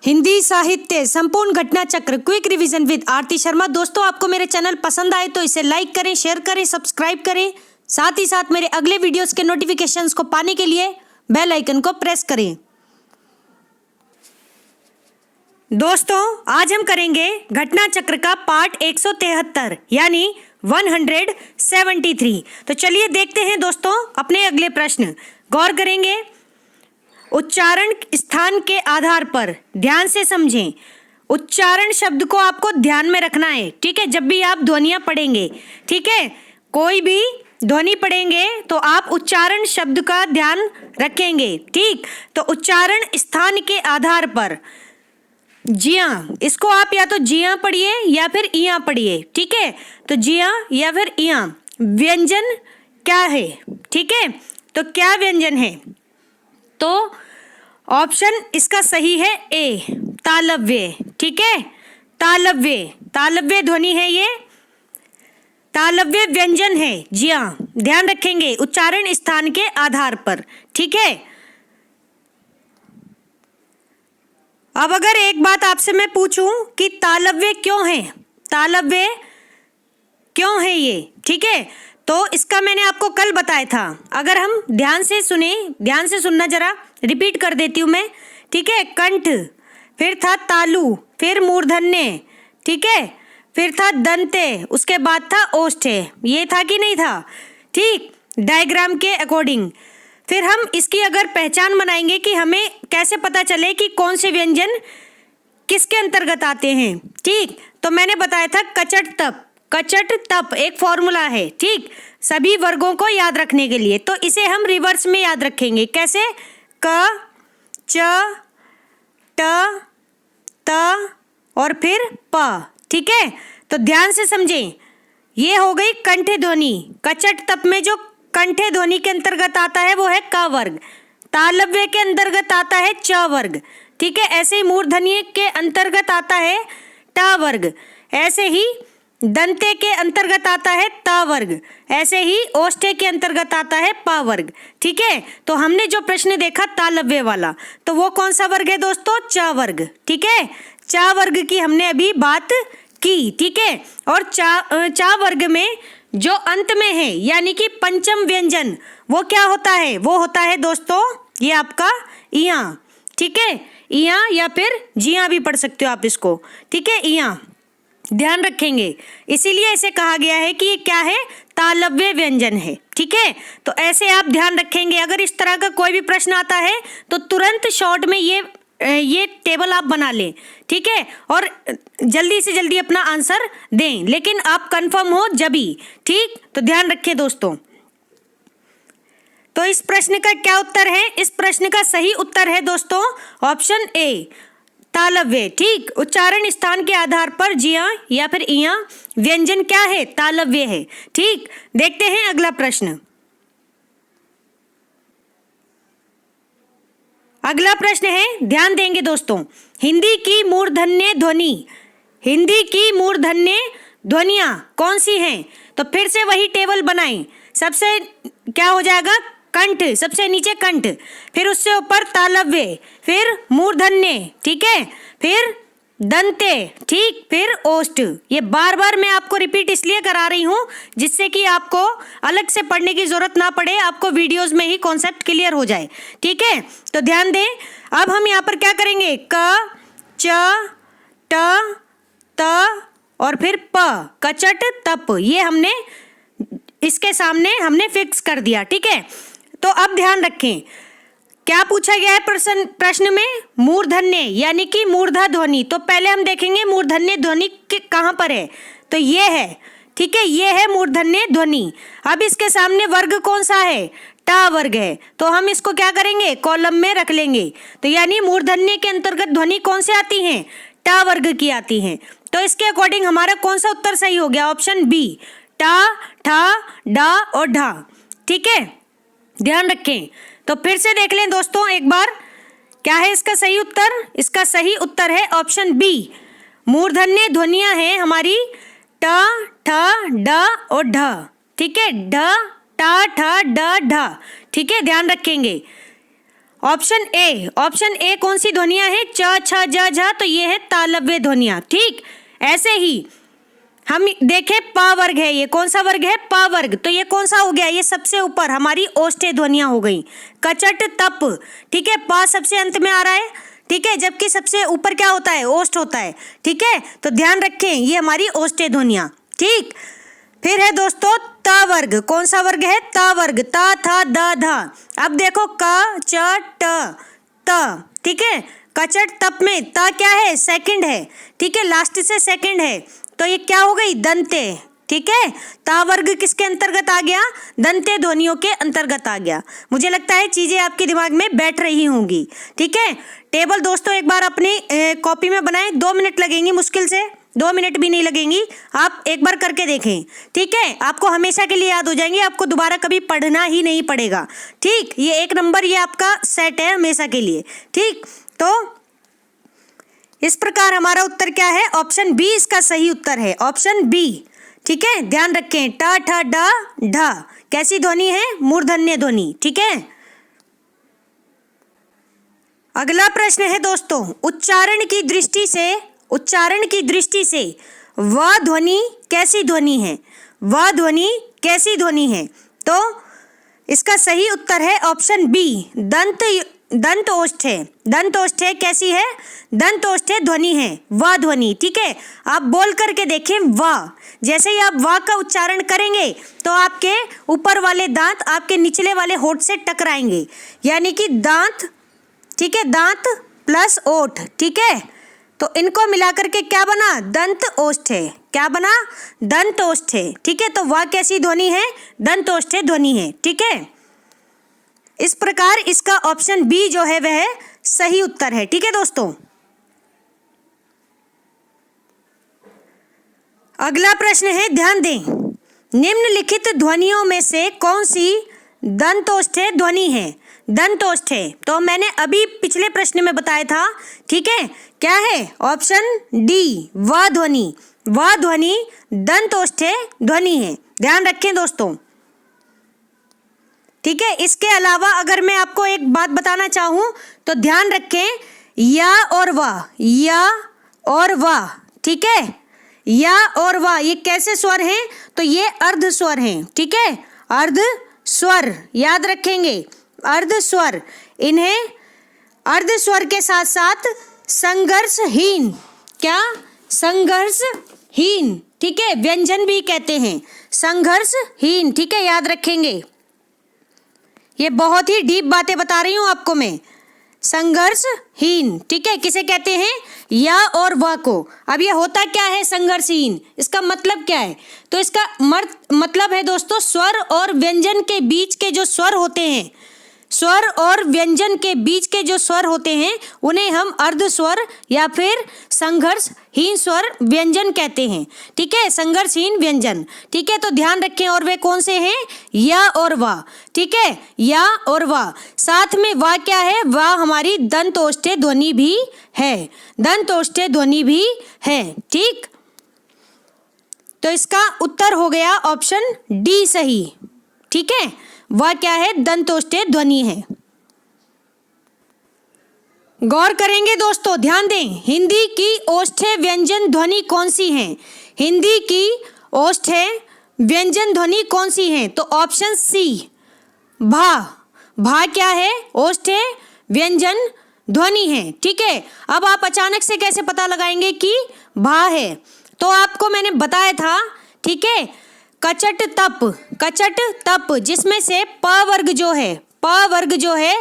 हिंदी साहित्य संपूर्ण घटना चक्र क्विक रिवीजन विद आरती शर्मा। दोस्तों, आपको मेरे चैनल पसंद आए तो इसे लाइक करें, शेयर करें, सब्सक्राइब करें। साथ ही साथ मेरे अगले वीडियोस के नोटिफिकेशंस को पाने के लिए बेल आइकन को प्रेस करें। दोस्तों, आज हम करेंगे घटना चक्र का पार्ट 173 यानी 173। तो चलिए देखते हैं दोस्तों अपने अगले प्रश्न। गौर करेंगे। उच्चारण स्थान के आधार पर ध्यान से समझें। उच्चारण शब्द को आपको ध्यान में रखना है, ठीक है। जब भी आप ध्वनियां पढ़ेंगे, ठीक है, कोई भी ध्वनि पढ़ेंगे तो आप उच्चारण शब्द का ध्यान रखेंगे, ठीक। तो उच्चारण स्थान के आधार पर जियां, इसको आप या तो जियां पढ़िए या फिर इयां पढ़िए, ठीक है। तो जियां या फिर इयां। व्यंजन क्या है, ठीक है। तो क्या व्यंजन है? तो ऑप्शन इसका सही है ए, तालव्य, ठीक है। तालव्य, तालव्य ध्वनि है, ये तालव्य व्यंजन है। जी हाँ, ध्यान रखेंगे उच्चारण स्थान के आधार पर, ठीक है। अब अगर एक बात आपसे मैं पूछूं कि तालव्य क्यों है, तालव्य क्यों है ये, ठीक है, तो इसका मैंने आपको कल बताया था। अगर हम ध्यान से सुने, ध्यान से सुनना, जरा रिपीट कर देती हूं मैं, ठीक है। कंठ, फिर था तालु, फिर मूर्धन्य, ठीक है, फिर था दंते, उसके बाद था ओष्ठ्य। ये था कि नहीं था, ठीक, डायग्राम के अकॉर्डिंग। फिर हम इसकी अगर पहचान बनाएंगे कि हमें कैसे पता चले कि कौन से व्यंजन किसके अंतर्गत आते हैं, ठीक। तो मैंने बताया था कचट तप, कचट तप एक फॉर्मूला है, ठीक, सभी वर्गों को याद रखने के लिए। तो इसे हम रिवर्स में याद रखेंगे। कैसे? क, च, ट, त और फिर प, ठीक है। तो ध्यान से समझें, ये हो गई कंठ ध्वनि। कचट तप में जो कंठ ध्वनि के अंतर्गत आता है वो है क वर्ग। तालव्य के अंतर्गत आता है च वर्ग, ठीक है। ऐसे ही मूर्धन्य के अंतर्गत आता है ट वर्ग, ऐसे ही दंते के अंतर्गत आता है त वर्ग, ऐसे ही ओष्ठ्य के अंतर्गत आता है प वर्ग, ठीक है। तो हमने जो प्रश्न देखा तालव्य वाला, तो वो कौन सा वर्ग है दोस्तों? च वर्ग, ठीक है। च वर्ग की हमने अभी बात की, ठीक है। और च वर्ग में जो अंत में है यानी कि पंचम व्यंजन, वो क्या होता है? वो होता है दोस्तों ये आपका इयां, ठीक है। इयां या फिर जियां भी पढ़ सकते हो आप इसको, ठीक है, इयां। ध्यान रखेंगे, इसीलिए इसे कहा गया है कि ये क्या है? तालव्य व्यंजन है, ठीक है। तो ऐसे आप ध्यान रखेंगे। अगर इस तरह का कोई भी प्रश्न आता है तो तुरंत शॉर्ट में ये टेबल आप बना लें, ठीक है, और जल्दी से जल्दी अपना आंसर दें, लेकिन आप कंफर्म हो जभी, ठीक। तो ध्यान रखें दोस्तों। तो इस प्रश्न का क्या उत्तर है? इस प्रश्न का सही उत्तर है दोस्तों ऑप्शन ए, तालव्य, ठीक। उच्चारण स्थान के आधार पर जियां या फिर इयां व्यंजन क्या है? तालव्य है, ठीक। देखते हैं अगला प्रश्न। अगला प्रश्न है, ध्यान देंगे दोस्तों। हिंदी की मूर्धन्य ध्वनि, हिंदी की मूर्धन्य ध्वनियां कौन सी हैं? तो फिर से वही टेबल बनाएं। सबसे क्या हो जाएगा? कंठ, सबसे नीचे कंठ, फिर उससे ऊपर तालव्य, फिर मूर्धन्य, ठीक है, फिर दंते, ठीक, फिर ओष्ठ। ये बार बार मैं आपको रिपीट इसलिए करा रही हूं जिससे कि आपको अलग से पढ़ने की जरूरत ना पड़े, आपको वीडियोस में ही कॉन्सेप्ट क्लियर हो जाए, ठीक है। तो ध्यान दें। अब हम यहाँ पर क्या करेंगे? क, च, ट, त और फिर प, कचट तप, ये हमने इसके सामने हमने फिक्स कर दिया, ठीक है। तो अब ध्यान रखें, क्या पूछा गया है प्रश्न में? मूर्धन्य यानी कि मूर्धा ध्वनि। तो पहले हम देखेंगे मूर्धन्य ध्वनि कहाँ पर है। तो ये है, ठीक है, ये है मूर्धन्य ध्वनि। अब इसके सामने वर्ग कौन सा है? ट वर्ग है। तो हम इसको क्या करेंगे? कॉलम में रख लेंगे। तो यानी मूर्धन्य के अंतर्गत ध्वनि कौन से आती हैं? ट वर्ग की आती हैं। तो इसके अकॉर्डिंग हमारा कौन सा उत्तर सही हो गया? ऑप्शन बी, ट, ठ, ड और ढ, ठीक है। ध्यान रखें। तो फिर से देख लें दोस्तों एक बार, क्या है इसका सही उत्तर? इसका सही उत्तर है ऑप्शन बी, मूर्धन्य ध्वनियां हैं हमारी ट, ठ, ड और ढ, ठीक है। ढ, ट, ठ, ड, ढ, ठीक है, ध्यान रखेंगे। ऑप्शन ए कौन सी ध्वनियां हैं? च, छ, ज, झ, तो ये है तालव्य ध्वनियां। ठीक, ऐसे ही हम देखें प वर्ग है, ये कौन सा वर्ग है? प वर्ग, तो ये कौन सा हो गया? ये सबसे ऊपर हमारी ओष्ठ्य ध्वनियां हो गई। कचट तप, ठीक है, प सबसे अंत में आ रहा है, ठीक है, जबकि सबसे ऊपर क्या होता है? ओष्ठ होता है। ठीक है, तो ध्यान रखें ये हमारी ओष्ठ्य ध्वनियां। ठीक, फिर है दोस्तों त वर्ग। कौन सा वर्ग है? त वर्ग, त, थ, द, ध। अब देखो क, च, ट, त, ठीक है, कचट तप में त क्या है? सेकंड है, ठीक है, लास्ट से सेकंड है, तो ये क्या हो गई? दंते। ठीक है, ता वर्ग किसके अंतर्गत आ गया? दंते ध्वनियों के अंतर्गत आ गया। मुझे लगता है चीजें आपके दिमाग में बैठ रही होंगी। ठीक है, टेबल दोस्तों एक बार अपनी कॉपी में बनाएं, 2 मिनट लगेंगी, मुश्किल से 2 मिनट भी नहीं लगेंगी, आप एक बार करके देखें। ठीक है, आपको हमेशा के लिए याद हो जाएंगे, आपको दोबारा कभी पढ़ना ही नहीं पड़ेगा। ठीक, ये 1 नंबर ये आपका सेट है हमेशा के लिए। ठीक, तो इस प्रकार हमारा उत्तर क्या है? ऑप्शन बी इसका सही उत्तर है, ऑप्शन बी। ठीक है, ध्यान रखें, ट, ठ, ड, ढ कैसी ध्वनि है? मूर्धन्य ध्वनि। ठीक है, अगला प्रश्न है दोस्तों, उच्चारण की दृष्टि से व ध्वनि कैसी ध्वनि है? व ध्वनि कैसी ध्वनि है? तो इसका सही उत्तर है ऑप्शन बी, दंत ओष्ठ्य। दंत ओष्ठ्य कैसी है? दंत ओष्ठ्य ध्वनि है, व ध्वनि। ठीक है, आप बोल करके देखें व, जैसे ही आप व का उच्चारण करेंगे तो आपके ऊपर वाले दांत आपके निचले वाले होठ से टकराएंगे, यानी कि दांत, ठीक है, दांत प्लस ओठ। ठीक है, तो इनको मिलाकर के क्या बना? दंत ओष्ठ्य। क्या बना? दंत ओष्ठ्य। ठीक है, तो वह कैसी ध्वनि है? दंत ओष्ठ्य ध्वनि है। ठीक है, इस प्रकार इसका ऑप्शन बी जो है वह सही उत्तर है। ठीक है दोस्तों, अगला प्रश्न है, ध्यान दें, निम्नलिखित ध्वनियों में से कौन सी दंतोष्ठ्य ध्वनि है? दंतोष्ठ्य तो मैंने अभी पिछले प्रश्न में बताया था। ठीक है, क्या है? ऑप्शन डी, व ध्वनि। व ध्वनि दंतोष्ठ्य ध्वनि है, ध्यान रखें दोस्तों। ठीक है, इसके अलावा अगर मैं आपको एक बात बताना चाहूं तो ध्यान रखें, या और वाह, या और वाह। ठीक है, या और वाह ये कैसे स्वर हैं? तो ये अर्ध स्वर हैं। ठीक है, अर्ध स्वर याद रखेंगे, अर्ध स्वर। इन्हें अर्ध स्वर के साथ साथ संघर्षहीन, क्या? संघर्षहीन, ठीक है, व्यंजन भी कहते हैं, संघर्षहीन। ठीक है, याद रखेंगे, ये बहुत ही डीप बातें बता रही हूं आपको मैं। संघर्षहीन, ठीक है, किसे कहते हैं? या और वह को। अब ये होता क्या है संघर्षहीन? इसका मतलब क्या है? तो इसका मतलब है दोस्तों, स्वर और व्यंजन के बीच के जो स्वर होते हैं, स्वर और व्यंजन के बीच के जो स्वर होते हैं उन्हें हम अर्ध स्वर या फिर संघर्षहीन स्वर व्यंजन कहते हैं। ठीक है, संघर्षहीन व्यंजन। ठीक है, तो ध्यान रखें, और वे कौन से हैं? या और वाह। ठीक है, या और वाह, साथ में वाह क्या है? वाह हमारी दंतोष्ठ्य ध्वनि भी है, दंतोष्ठ्य ध्वनि भी है। ठीक, तो इसका उत्तर हो गया ऑप्शन डी सही। ठीक है, वह क्या है? दंतोष्ठ्य ध्वनि है। गौर करेंगे दोस्तों, ध्यान दें, हिंदी की ओष्ठ्य व्यंजन ध्वनि कौन सी है? हिंदी की ओष्ठ्य व्यंजन ध्वनि कौन सी है? तो ऑप्शन सी, भा। भा क्या है? ओष्ठ्य व्यंजन ध्वनि है। ठीक है, अब आप अचानक से कैसे पता लगाएंगे कि भा है? तो आपको मैंने बताया था, ठीक है, कचट तप, कचट तप, जिसमें से प वर्ग जो है, प वर्ग जो है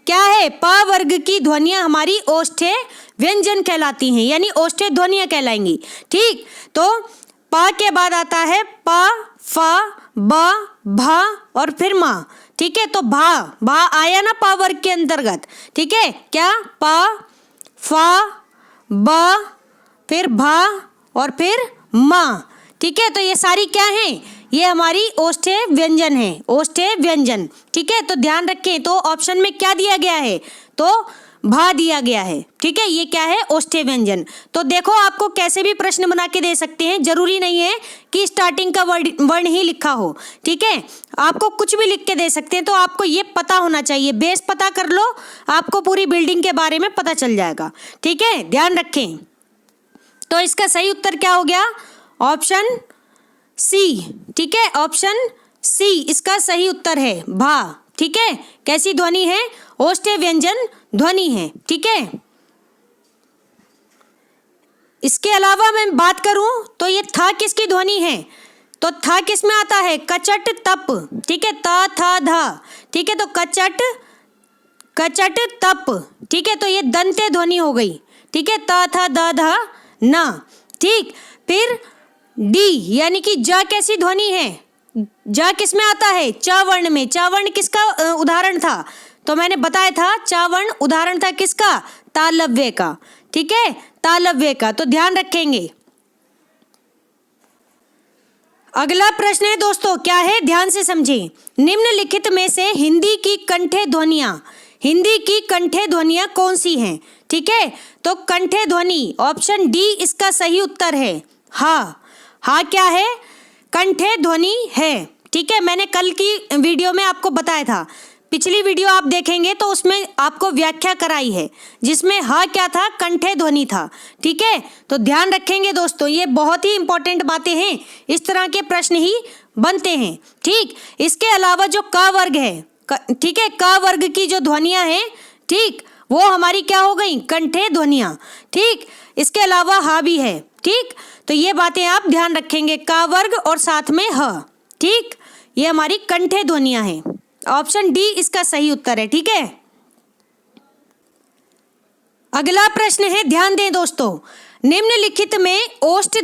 क्या है? प वर्ग की ध्वनियां हमारी ओष्ठ्य व्यंजन कहलाती हैं, यानी ओष्ठ्य ध्वनियां कहलाएंगी। ठीक, तो प के बाद आता है प, फ, ब, भ और फिर म। ठीक है, तो भा, भा आया ना प वर्ग के अंतर्गत। ठीक है, क्या? प, फ, ब, फिर भ और फिर म। ठीक है, तो ये सारी क्या हैं? ये हमारी ओष्ठ्य व्यंजन है, ओष्ठ्य व्यंजन। ठीक है, तो ध्यान रखें, तो ऑप्शन में क्या दिया गया है? तो भा दिया गया है। ठीक है, ये क्या है, ओष्ठ्य व्यंजन। तो देखो आपको कैसे भी प्रश्न बना के दे सकते हैं, जरूरी नहीं है कि स्टार्टिंग का वर्ण ही लिखा हो। ठीक है, आपको कुछ भी लिख के दे सकते हैं। तो आपको ये पता होना चाहिए, बेस पता कर लो, आपको पूरी बिल्डिंग के बारे में पता चल जाएगा। ठीक है, ध्यान रखें। तो इसका सही उत्तर क्या हो गया, ऑप्शन सी। ठीक है, ऑप्शन सी इसका सही उत्तर है, भा। ठीक है, कैसी ध्वनि है, ओष्ठ्य व्यंजन ध्वनि है। ठीक है, इसके अलावा मैं बात करूं तो ये था किसकी ध्वनि है, तो था किस में आता है, कचट तप। ठीक है, ता था धा। ठीक है, तो कचट कचट तप। ठीक है, तो ये दंत्य ध्वनि हो गई। ठीक है, ता था दा धा ना। ठीक, फिर डी यानी कि जा कैसी ध्वनि है, जा किस में आता है, च वर्ण में। च वर्ण किसका उदाहरण था, तो मैंने बताया था च वर्ण उदाहरण था किसका, तालव्य का। ठीक है, तालव्य का, तो ध्यान रखेंगे। अगला प्रश्न है दोस्तों, क्या है, ध्यान से समझें। निम्नलिखित में से हिंदी की कंठे ध्वनियां कौन सी हैं। ठीक है, तो कंठे ध्वनि ऑप्शन डी इसका सही उत्तर है, हा। हा क्या है, कंठे ध्वनि है। ठीक है, मैंने कल की वीडियो में आपको बताया था, पिछली वीडियो आप देखेंगे तो उसमें आपको व्याख्या कराई है, जिसमें हा क्या था, कंठे ध्वनि था। ठीक है, तो ध्यान रखेंगे दोस्तों, ये बहुत ही इंपॉर्टेंट बातें हैं, इस तरह के प्रश्न ही बनते हैं। ठीक, इसके अलावा जो क वर्ग है, ठीक है, क वर्ग की जो ध्वनियां हैं, ठीक, वो हमारी क्या हो गई, कंठे ध्वनियां। ठीक, इसके अलावा हा भी है। ठीक, तो ये बातें आप ध्यान रखेंगे, क वर्ग और साथ में ह। ठीक, ये हमारी कंठे ध्वनियां हैं, ऑप्शन डी इसका सही उत्तर है। ठीक है, अगला प्रश्न है, ध्यान दें दोस्तों। निम्नलिखित में ओष्ठ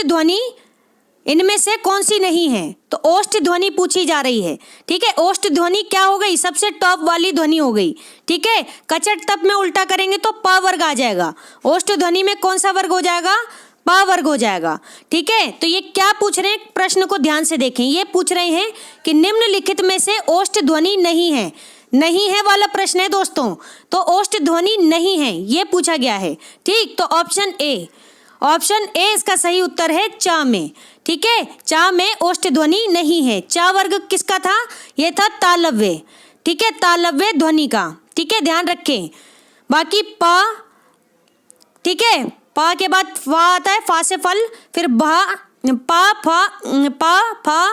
ध्वनि इनमें से कौन सी नहीं है, तो ओष्ठ ध्वनि पूछी जा रही है। ठीक है, ओष्ठ ध्वनि क्या हो गई, सबसे टॉप वाली ध्वनि हो गई। ठीक है, कचट तप में उल्टा करेंगे तो प वर्ग आ जाएगा, ओष्ठ ध्वनि में कौन सा वर्ग हो जाएगा, प वर्ग हो जाएगा। ठीक है, तो ये क्या पूछ रहे हैं, प्रश्न को ध्यान से देखें। ये पूछ रहे हैं कि निम्नलिखित में से ओष्ठ ध्वनि नहीं है वाला प्रश्न है दोस्तों, तो ओष्ठ ध्वनि नहीं है ये पूछा गया है। ठीक, तो ऑप्शन ए इसका सही उत्तर है, चा में। ठीक है, चा में ओष्ठ ध्वनि नहीं है। चा वर्ग किसका था, ये था तालव्य। ठीक है, तालव्य ध्वनि का। ठीक है, ध्यान रखें। बाकी पा, ठीक है, पा के बाद फा आता है, फा से फल, फिर भा, पा फा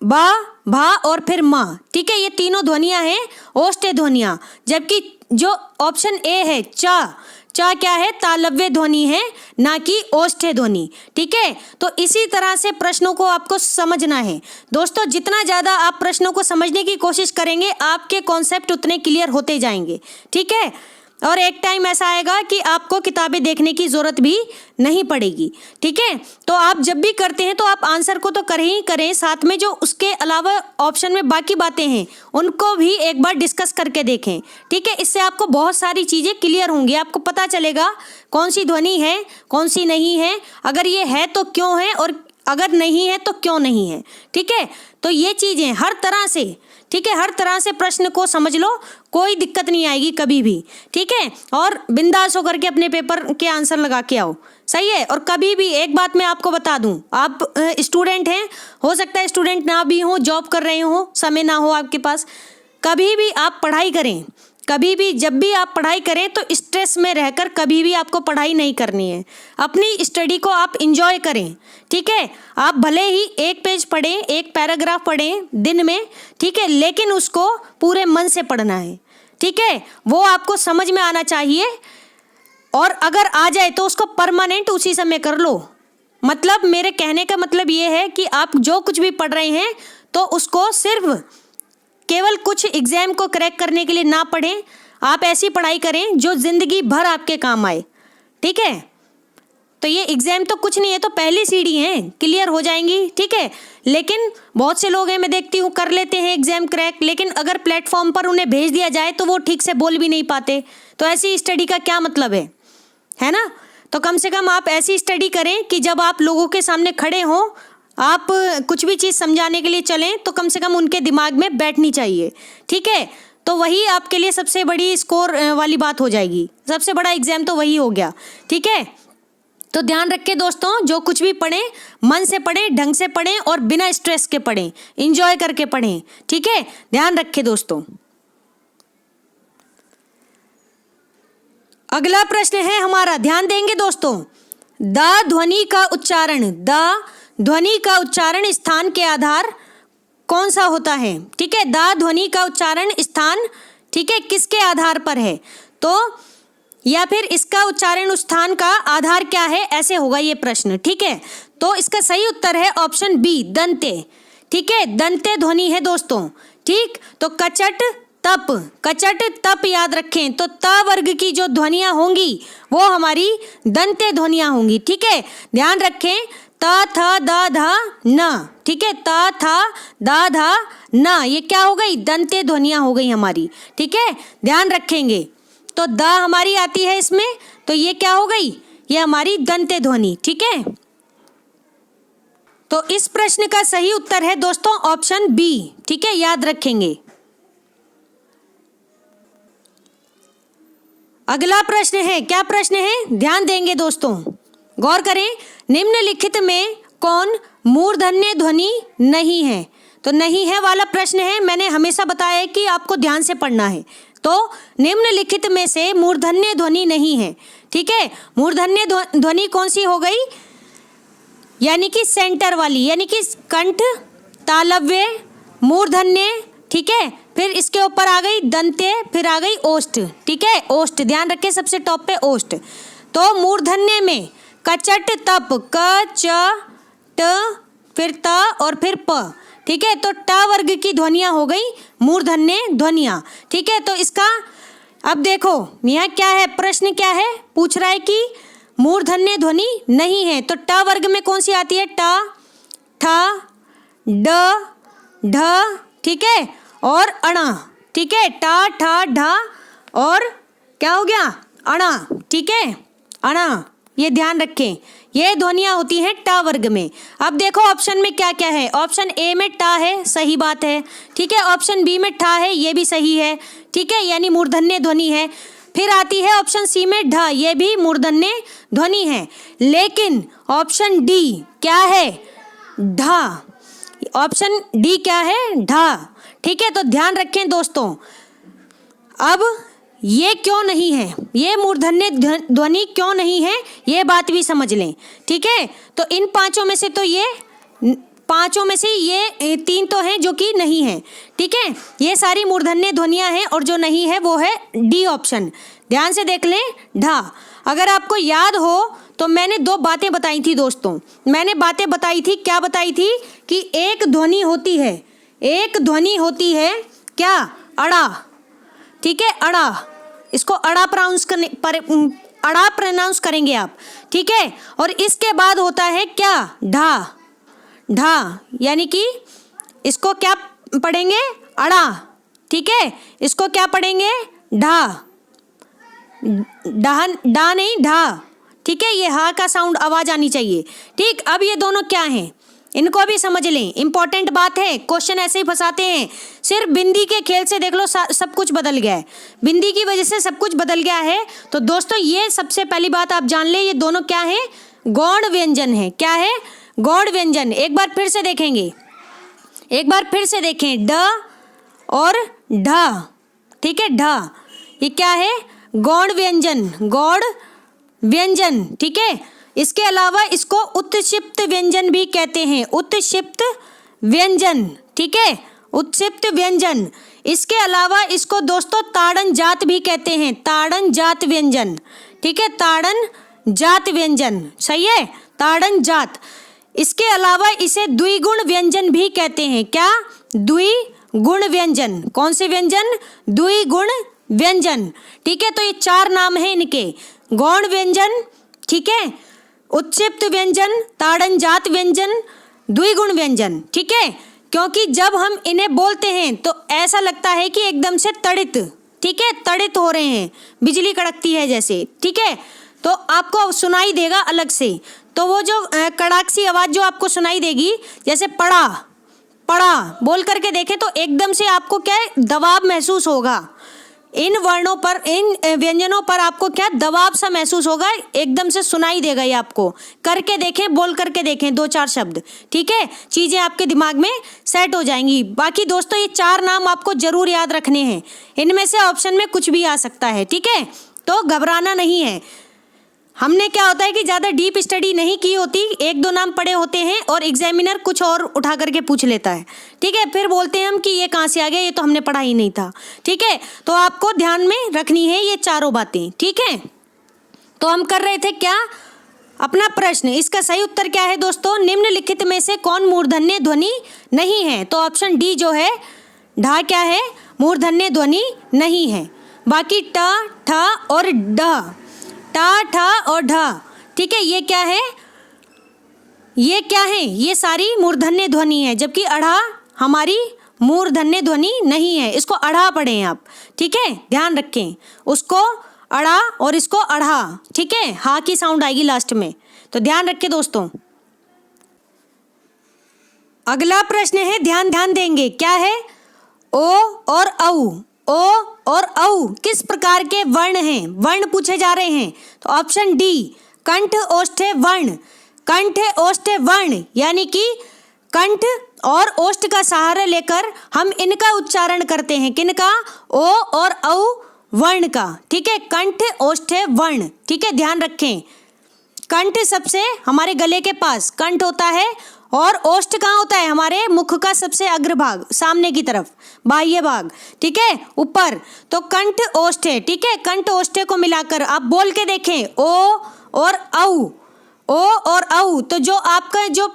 बा भा और फिर मा। ठीक है, ये तीनों ध्वनियां हैं ओष्ठ्य ध्वनियां, जबकि जो ऑप्शन ए है चा क्या है, तालव्य ध्वनि है, ना कि ओष्ठ्य ध्वनि। ठीक है, तो इसी तरह से प्रश्नों को आपको समझना है दोस्तों। जितना ज़्यादा आप प्रश्नों को समझने की कोशिश करेंगे, आपके कॉन्सेप्ट उतने क्लियर होते जाएंगे। ठीक है, और एक टाइम ऐसा आएगा कि आपको किताबें देखने की ज़रूरत भी नहीं पड़ेगी। ठीक है, तो आप जब भी करते हैं तो आप आंसर को तो करें ही करें, साथ में जो उसके अलावा ऑप्शन में बाकी बातें हैं उनको भी एक बार डिस्कस करके देखें। ठीक है, इससे आपको बहुत सारी चीज़ें क्लियर होंगी, आपको पता चलेगा कौन सी ध्वनि है, कौन सी नहीं है, अगर ये है तो क्यों है, और अगर नहीं है तो क्यों नहीं है। ठीक है, तो ये चीज़ें हर तरह से, ठीक है, हर तरह से प्रश्न को समझ लो, कोई दिक्कत नहीं आएगी कभी भी। ठीक है, और बिंदास होकर के अपने पेपर के आंसर लगा के आओ, सही है। और कभी भी एक बात मैं आपको बता दूं, आप स्टूडेंट हैं, हो सकता है स्टूडेंट ना भी हो, जॉब कर रहे हो, समय ना हो आपके पास, कभी भी आप पढ़ाई करें, कभी भी जब भी आप पढ़ाई करें तो स्ट्रेस में रहकर कभी भी आपको पढ़ाई नहीं करनी है। अपनी स्टडी को आप इंजॉय करें। ठीक है, आप भले ही एक पेज पढ़ें, एक पैराग्राफ पढ़ें दिन में, ठीक है, लेकिन उसको पूरे मन से पढ़ना है। ठीक है, वो आपको समझ में आना चाहिए, और अगर आ जाए तो उसको परमानेंट उसी समय कर लो। मतलब मेरे कहने का मतलब ये है कि आप जो कुछ भी पढ़ रहे हैं तो उसको सिर्फ केवल कुछ एग्जाम को क्रैक करने के लिए ना पढ़ें, आप ऐसी पढ़ाई करें जो जिंदगी भर आपके काम आए। ठीक है, तो ये एग्जाम तो कुछ नहीं है, तो पहली सीढ़ी है, क्लियर हो जाएंगी। ठीक है, लेकिन बहुत से लोग हैं, मैं देखती हूँ, कर लेते हैं एग्जाम क्रैक, लेकिन अगर प्लेटफॉर्म पर उन्हें भेज दिया जाए तो वो ठीक से बोल भी नहीं पाते, तो ऐसी स्टडी का क्या मतलब है ना। तो कम से कम आप ऐसी स्टडी करें कि जब आप लोगों के सामने खड़े हों, आप कुछ भी चीज़ समझाने के लिए चलें तो कम से कम उनके दिमाग में बैठनी चाहिए। ठीक है, तो वही आपके लिए सबसे बड़ी स्कोर वाली बात हो जाएगी, सबसे बड़ा एग्जाम तो वही हो गया। ठीक है, तो ध्यान रखें दोस्तों, जो कुछ भी पढ़ें मन से पढ़ें, ढंग से पढ़ें और बिना स्ट्रेस के पढ़ें, इंजॉय करके पढ़ें। ठीक है, ध्यान रखें दोस्तों। अगला प्रश्न है हमारा, ध्यान देंगे दोस्तों। द ध्वनि का उच्चारण, द ध्वनि का उच्चारण स्थान के आधार कौन सा होता है? ठीक है, द ध्वनि का उच्चारण स्थान, ठीक है, किसके आधार पर है? तो या फिर इसका उच्चारण स्थान का आधार क्या है, ऐसे होगा ये प्रश्न। ठीक है, तो इसका सही उत्तर है ऑप्शन बी, दंते। ठीक है, दंते ध्वनि है दोस्तों। ठीक, तो कचट तप, कचट तप याद रखें, तो त वर्ग की जो ध्वनियां होंगी वो हमारी दंते ध्वनियां होंगी। ठीक है, ध्यान रखें, त थ द ध न। ठीक है, त थ द ध न, ये क्या हो गई? दंते ध्वनियां हो गई हमारी। ठीक है, ध्यान रखेंगे। तो द हमारी आती है इसमें, तो ये क्या हो गई? ये हमारी दंते ध्वनि। ठीक है, तो इस प्रश्न का सही उत्तर है दोस्तों ऑप्शन बी। ठीक है, याद रखेंगे। अगला प्रश्न है, क्या प्रश्न है? ध्यान देंगे दोस्तों, गौर करें। निम्नलिखित में कौन मूर्धन्य ध्वनि नहीं है? तो नहीं है वाला प्रश्न है, मैंने हमेशा बताया है कि आपको ध्यान से पढ़ना है। तो निम्नलिखित में से मूर्धन्य ध्वनि नहीं है। ठीक है, मूर्धन्य ध्वनि कौन सी हो गई? यानी कि सेंटर वाली, यानी कि कंठ, तालव्य, मूर्धन्य। ठीक है, फिर इसके ऊपर आ गई दंते, फिर आ गई ओष्ठ। ठीक है, ओष्ठ, ध्यान रखें सबसे टॉप पे ओष्ठ। तो मूर्धन्य में कचट तप, क च ट, फिर त और फिर प। ठीक है, तो ट वर्ग की ध्वनियां हो गई मूर्धन्य ध्वनियां। ठीक है, तो इसका अब देखो यहाँ क्या है, प्रश्न क्या है, पूछ रहा है कि मूर्धन्य ध्वनि नहीं है, तो ट वर्ग में कौन सी आती है? ट, ठ, ड, ढ। ठीक है, और अणा। ठीक है, टा ठा ढा और क्या हो गया? अणा। ठीक है, अणा, ये ध्यान रखें, ये ध्वनियां होती हैं टा वर्ग में। अब देखो ऑप्शन में क्या क्या है। ऑप्शन ए में टा है, सही बात है। ठीक है, ऑप्शन बी में ठा है, ये भी सही है। ठीक है, यानी मूर्धन्य ध्वनि है। फिर आती है ऑप्शन सी में ढ, ये भी मूर्धन्य ध्वनि है। लेकिन ऑप्शन डी क्या है? ढा। ऑप्शन डी क्या है? ढा। ठीक है, तो ध्यान रखें दोस्तों। अब ये क्यों नहीं है, ये मूर्धन्य ध्वनि क्यों नहीं है, ये बात भी समझ लें। ठीक है, तो इन पांचों में से तो ये पांचों में से ये तीन तो हैं जो कि नहीं है। ठीक है, ये सारी मूर्धन्य ध्वनियां हैं और जो नहीं है वो है डी ऑप्शन। ध्यान से देख लें, ढा। अगर आपको याद हो तो मैंने दो बातें बताई थी दोस्तों। मैंने बातें बताई थी, क्या बताई थी? कि एक ध्वनि होती है, एक ध्वनि होती है क्या? अड़ा। ठीक है, अड़ा, इसको अड़ा प्रोनाउंस करेंगे आप। ठीक है, और इसके बाद होता है क्या? ढा। ढा, यानी कि इसको क्या पढ़ेंगे? अड़ा। ठीक है, इसको क्या पढ़ेंगे? ढा। डा नहीं, ढा। ठीक है, ये हा का साउंड आवाज आनी चाहिए। ठीक, अब ये दोनों क्या हैं, इनको भी समझ लें, इंपॉर्टेंट बात है। क्वेश्चन ऐसे ही फंसाते हैं, सिर्फ बिंदी के खेल से देख लो सब कुछ बदल गया है, बिंदी की वजह से सब कुछ बदल गया है। तो दोस्तों ये सबसे पहली बात आप जान लें, ये दोनों क्या है? गौण व्यंजन है। क्या है? गौण व्यंजन। एक बार फिर से देखेंगे, एक बार फिर से देखें, ड और ढ। ठीक है, ढ, ये क्या है? गौण व्यंजन, गौण व्यंजन। ठीक है, इसके अलावा इसको उत्क्षिप्त व्यंजन भी कहते हैं, उत्क्षिप्त व्यंजन। ठीक है, उत्क्षिप्त व्यंजन। इसके अलावा इसको दोस्तों ताड़न जात भी कहते हैं, ताड़न जात व्यंजन। ठीक है, ताड़न जात व्यंजन, सही है, ताड़न जात। इसके अलावा इसे द्विगुण व्यंजन भी कहते हैं। क्या? द्विगुण व्यंजन। कौन से व्यंजन? द्विगुण व्यंजन। ठीक है, तो ये चार नाम हैं इनके, गौण व्यंजन, ठीक है, उत्क्षिप्त व्यंजन, ताड़न जात व्यंजन, द्विगुण व्यंजन। ठीक है, क्योंकि जब हम इन्हें बोलते हैं तो ऐसा लगता है कि एकदम से तड़ित, ठीक है, तड़ित हो रहे हैं, बिजली कड़कती है जैसे। ठीक है, तो आपको सुनाई देगा अलग से, तो वो जो कड़ाक सी आवाज़ जो आपको सुनाई देगी, जैसे पड़ा पढ़ा बोल करके देखें तो एकदम से आपको क्या है, दबाव महसूस होगा। इन वर्णों पर, इन व्यंजनों पर आपको क्या दबाव सा महसूस होगा, एकदम से सुनाई देगा ये आपको। करके देखें, बोल करके देखें 2-4 शब्द, ठीक है, चीज़ें आपके दिमाग में सेट हो जाएंगी। बाकी दोस्तों ये 4 नाम आपको जरूर याद रखने हैं, इनमें से ऑप्शन में कुछ भी आ सकता है, ठीक है, तो घबराना नहीं है। हमने क्या होता है कि ज़्यादा डीप स्टडी नहीं की होती, 1-2 नाम पढ़े होते हैं और एग्जामिनर कुछ और उठा करके पूछ लेता है, ठीक है, फिर बोलते हैं हम कि ये कहाँ से आ गया, ये तो हमने पढ़ा ही नहीं था, ठीक है। तो आपको ध्यान में रखनी है ये चारों बातें, ठीक है। तो हम कर रहे थे क्या, अपना प्रश्न। इसका सही उत्तर क्या है दोस्तों, निम्नलिखित में से कौन मूर्धन्य ध्वनि नहीं है? तो ऑप्शन डी जो है ढा क्या है, मूर्धन्य ध्वनि नहीं है। बाकी ट, ठ और ड, टा, ठा और ढ, ठीक है, ये क्या है, ये क्या है, ये सारी मूर्धन्य ध्वनि है, जबकि अढ़ा हमारी मूर्धन्य ध्वनि नहीं है। इसको अढ़ा पढ़ें आप, ठीक है, ध्यान रखें, उसको अढ़ा और इसको अढ़ा, ठीक है, हा की साउंड आएगी लास्ट में, तो ध्यान रखें दोस्तों। अगला प्रश्न है, ध्यान देंगे, क्या है, ओ और औ। ओ और औ किस प्रकार के वर्ण हैं? वर्ण पूछे जा रहे हैं, तो ऑप्शन डी कंठ ओष्ठ्य वर्ण। कंठ ओष्ठ्य वर्ण यानी कि कंठ और ओष्ठ का सहारा लेकर हम इनका उच्चारण करते हैं, किनका, ओ और औ वर्ण का, ठीक है, कंठ ओष्ठ्य वर्ण, ठीक है, ध्यान रखें। कंठ सबसे हमारे गले के पास कंठ होता है और ओष्ठ कहाँ होता है, हमारे मुख का सबसे अग्रभाग, सामने की तरफ, बाह्य भाग, ठीक है, ऊपर। तो कंठ ओष्ठ है, ठीक है, कंठ ओष्ठ को मिलाकर आप बोल के देखें, ओ और औ, ओ और औ। तो जो आपका जो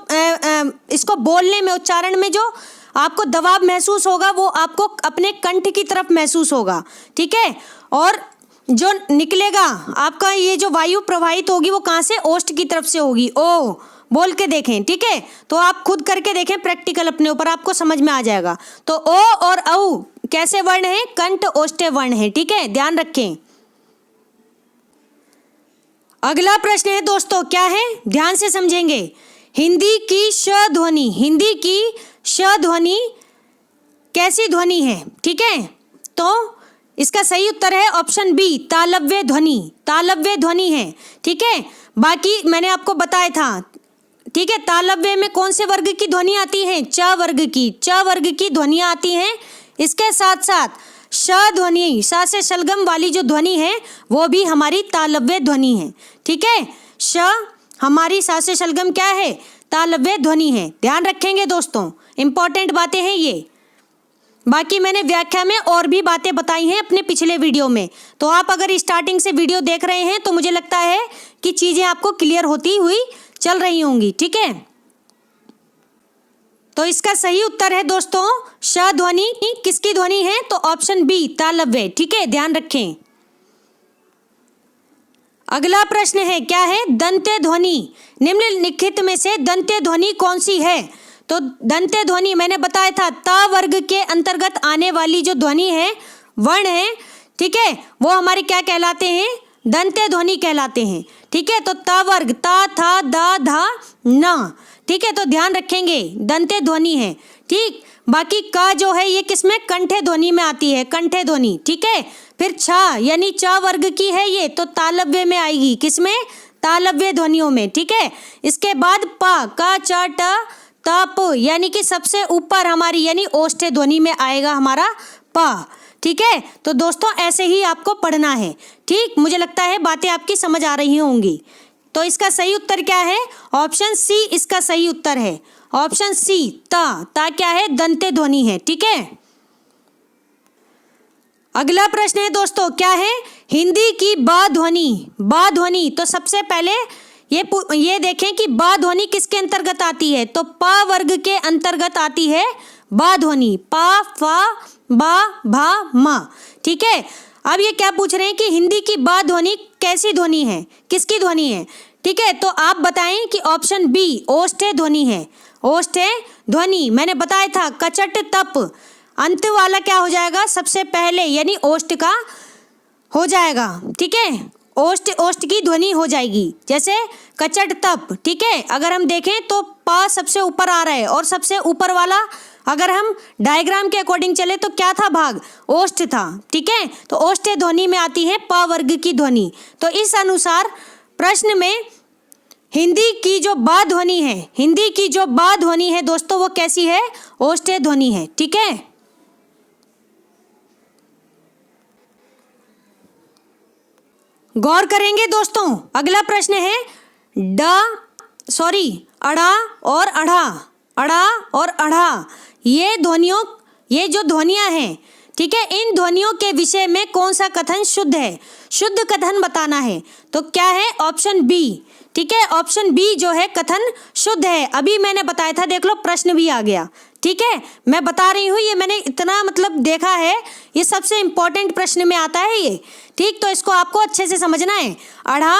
इसको बोलने में, उच्चारण में जो आपको दबाव महसूस होगा वो आपको अपने कंठ की तरफ महसूस होगा, ठीक है, और जो निकलेगा आपका ये जो वायु प्रवाहित होगी वो कहाँ से, ओष्ठ की तरफ से होगी। ओ बोल के देखें, ठीक है, तो आप खुद करके देखें प्रैक्टिकल अपने ऊपर, आपको समझ में आ जाएगा। तो ओ और औ कैसे वर्ण है, कंठ ओष्ठ्य वर्ण है, ठीक है, ध्यान रखें। अगला प्रश्न है दोस्तों, क्या है, ध्यान से समझेंगे। हिंदी की श ध्वनि, हिंदी की श ध्वनि कैसी ध्वनि है, ठीक है, तो इसका सही उत्तर है ऑप्शन बी तालव्य ध्वनि। तालव्य ध्वनि है, ठीक है। बाकी मैंने आपको बताया था, ठीक है, तालव्य में कौन से वर्ग की ध्वनि आती है, च वर्ग की, च वर्ग की ध्वनियाँ आती हैं। इसके साथ साथ श ध्वनि, सा से शलगम वाली जो ध्वनि है वो भी हमारी तालव्य ध्वनि है, ठीक है, श हमारी सा से शलगम क्या है, तालव्य ध्वनि है, ध्यान रखेंगे दोस्तों, इंपॉर्टेंट बातें हैं ये। बाकी मैंने व्याख्या में और भी बातें बताई हैं अपने पिछले वीडियो में, तो आप अगर स्टार्टिंग से वीडियो देख रहे हैं तो मुझे लगता है कि चीज़ें आपको क्लियर होती हुई चल रही होंगी, ठीक है। तो इसका सही उत्तर है दोस्तों श ध्वनि। किसकी ध्वनि है, तो ऑप्शन बी तालव्य, ठीक है, ध्यान रखें। अगला प्रश्न है, क्या है, दंत्य ध्वनि। निम्नलिखित में से दंत्य ध्वनि कौन सी है? तो दंत्य ध्वनि मैंने बताया था त वर्ग के अंतर्गत आने वाली जो ध्वनि है, वर्ण है, ठीक है, वो हमारे क्या कहलाते हैं, दंत्य ध्वनि कहलाते हैं, ठीक है। तो त वर्ग ता, था, दा, धा, न, ठीक है, तो ध्यान रखेंगे दंत्य ध्वनि है, ठीक। बाकी क जो है ये किसमें, कंठे ध्वनि में आती है, कंठे ध्वनि, ठीक है। फिर छ यानी च वर्ग की है ये, तो तालव्य में आएगी, किसमें, तालव्य ध्वनियों में, ठीक है। इसके बाद प, क, च, ट, त, प यानी कि सबसे ऊपर हमारी यानी ओष्ठ्य ध्वनि में आएगा हमारा प, ठीक है। तो दोस्तों ऐसे ही आपको पढ़ना है, ठीक। मुझे लगता है बातें आपकी समझ आ रही होंगी। तो इसका सही उत्तर क्या है, ऑप्शन सी इसका सही उत्तर है, ऑप्शन सी ता क्या है, दंत्य ध्वनि है, ठीक है। अगला प्रश्न है दोस्तों, क्या है, हिंदी की बा ध्वनि। बा ध्वनि, तो सबसे पहले ये देखें कि बा ध्वनि किसके अंतर्गत आती है, तो प वर्ग के अंतर्गत आती है बा ध्वनि, पा, फा, बा, भा, म, ठीक है। अब ये क्या पूछ रहे हैं कि हिंदी की बा ध्वनि कैसी ध्वनि है, किसकी ध्वनि है, ठीक है। तो आप बताएं कि ऑप्शन बी ओष्ठ्य ध्वनि है, ओष्ठ्य ध्वनि। मैंने बताया था कचट तप, अंत वाला क्या हो जाएगा, सबसे पहले यानी ओष्ठ का हो जाएगा, ठीक है, ओष्ठ की ध्वनि हो जाएगी, जैसे कचट तप, ठीक है। अगर हम देखें तो प सबसे ऊपर आ रहा है और सबसे ऊपर वाला अगर हम डायग्राम के अकॉर्डिंग चले तो क्या था भाग, ओष्ठ था, ठीक है। तो ओष्ठ्य ध्वनि में आती है प वर्ग की ध्वनि। तो इस अनुसार प्रश्न में हिंदी की जो बा ध्वनि है, हिंदी की जो बा ध्वनि है दोस्तों वो कैसी है, ओष्ठ्य ध्वनि है, ठीक है। गौर करेंगे दोस्तों, अगला प्रश्न है अड़ा और अढ़ा, अड़ा और अढ़ा, ये जो ध्वनियां हैं, ठीक है, इन ध्वनियों के विषय में कौन सा कथन शुद्ध है, शुद्ध कथन बताना है। तो क्या है, ऑप्शन बी, ठीक है, ऑप्शन बी जो है कथन शुद्ध है। अभी मैंने बताया था, देख लो प्रश्न भी आ गया, ठीक है। मैं बता रही हूँ, ये मैंने इतना मतलब देखा है, ये सबसे इंपॉर्टेंट प्रश्न में आता है ये, ठीक। तो इसको आपको अच्छे से समझना है। अढ़ा,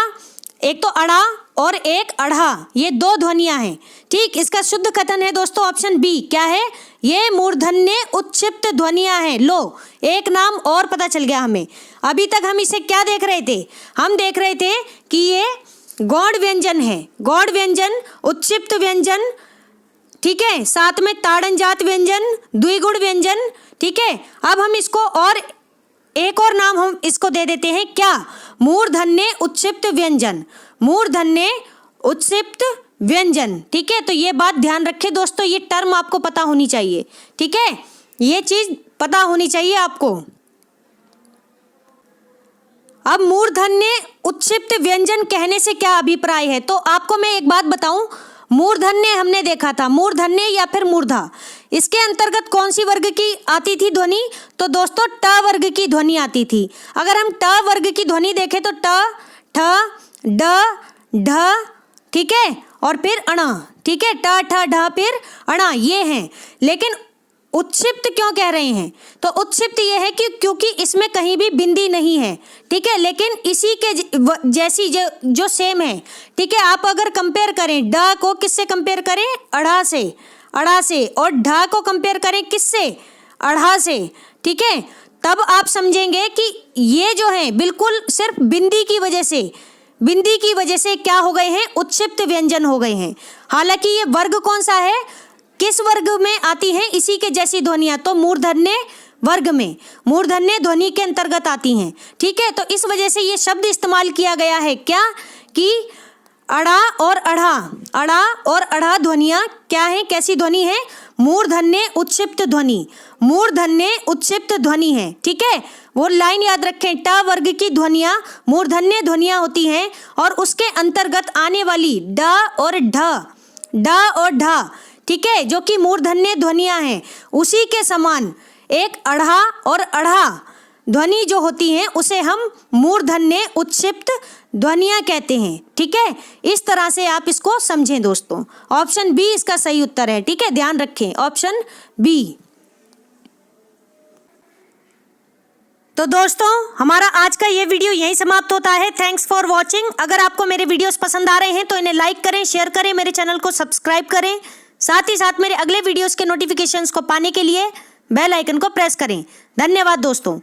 एक तो अड़ा और एक अढ़ा, ये दो ध्वनियां हैं, ठीक। इसका शुद्ध कथन है दोस्तों ऑप्शन बी, क्या है, ये मूर्धन्य उच्चिप्त ध्वनियां हैं। लो, एक नाम और पता चल गया हमें। अभी तक हम इसे क्या देख रहे थे, हम देख रहे थे कि ये गौड़ व्यंजन है, गौड़ व्यंजन, उच्चिप्त व्यंजन, ठीक है, साथ में ताड़नजात व्यंजन, द्विगुण व्यंजन, ठीक है। अब हम इसको और एक और नाम हम इसको दे देते हैं, क्या, मूर्धन्य उच्चिप्त व्यंजन, मूर्धन्य उच्चिप्त व्यंजन, ठीक है। तो ये बात ध्यान रखें दोस्तों, ये टर्म आपको पता होनी चाहिए, ठीक है, ये चीज पता होनी चाहिए आपको। अब मूर्धन्य उच्चिप्त व्यंजन कहने से क्या अभिप्राय है, तो आपको मैं एक बात बताऊं, मूर्धन्य हमने देखा था, मूर्धन्य या फिर मूर्धा, इसके अंतर्गत कौन सी वर्ग की आती थी ध्वनि, तो दोस्तों ट वर्ग की ध्वनि आती थी। अगर हम ट वर्ग की ध्वनि देखें तो ट, ठ, ड, ढ, ठीक है, और फिर अण, ठीक है, ट, ठ, ढ, फिर अण, ये हैं। लेकिन उच्छिप्त क्यों कह रहे हैं, तो उच्छिप्त ये है कि क्योंकि इसमें कहीं भी बिंदी नहीं है, ठीक है, लेकिन इसी के जैसी जो सेम है, ठीक है। आप अगर कंपेयर करें ड को किससे कंपेयर करें, अढ़ा से, अढ़ा से, और ढ को कंपेयर करें किससे, अढ़ा से, ठीक है, तब आप समझेंगे कि ये जो है बिल्कुल सिर्फ बिंदी की वजह से क्या हो गए हैं, उच्छिप्त व्यंजन हो गए हैं। हालांकि ये वर्ग कौन सा है, किस वर्ग में आती हैं इसी के जैसी ध्वनियां, तो मूर्धन्य वर्ग में, मूर्धन्य ध्वनि के अंतर्गत आती हैं, ठीक है। तो इस वजह से ये शब्द इस्तेमाल किया गया है, क्या, कि अड़ा और अढ़ा, अड़ा और अढ़ा ध्वनियां क्या हैं, कैसी ध्वनि है, मूर्धन्य उच्चिप्त ध्वनि, मूर्धन्य उच्चिप्त ध्वनि है, ठीक है। वो लाइन याद रखें, ट वर्ग की ध्वनियां मूर्धन्य ध्वनियां होती हैं और उसके अंतर्गत आने वाली ड और ढ, ठीक है, जो कि मूर्धन्य ध्वनियां हैं, उसी के समान एक अढ़ा और अढ़ा ध्वनि जो होती हैं उसे हम मूर्धन्य उच्चिप्त ध्वनियां कहते हैं, ठीक है। इस तरह से आप इसको समझें दोस्तों, ऑप्शन बी इसका सही उत्तर है, ठीक है, ध्यान रखें ऑप्शन बी। तो दोस्तों हमारा आज का ये वीडियो यहीं समाप्त होता है। Thanks for watching. अगर आपको मेरे वीडियोस पसंद आ रहे हैं तो इन्हें लाइक करें, शेयर करें, मेरे चैनल को सब्सक्राइब करें, साथ ही साथ मेरे अगले वीडियोस के नोटिफिकेशंस को पाने के लिए बेल आइकन को प्रेस करें। धन्यवाद दोस्तों।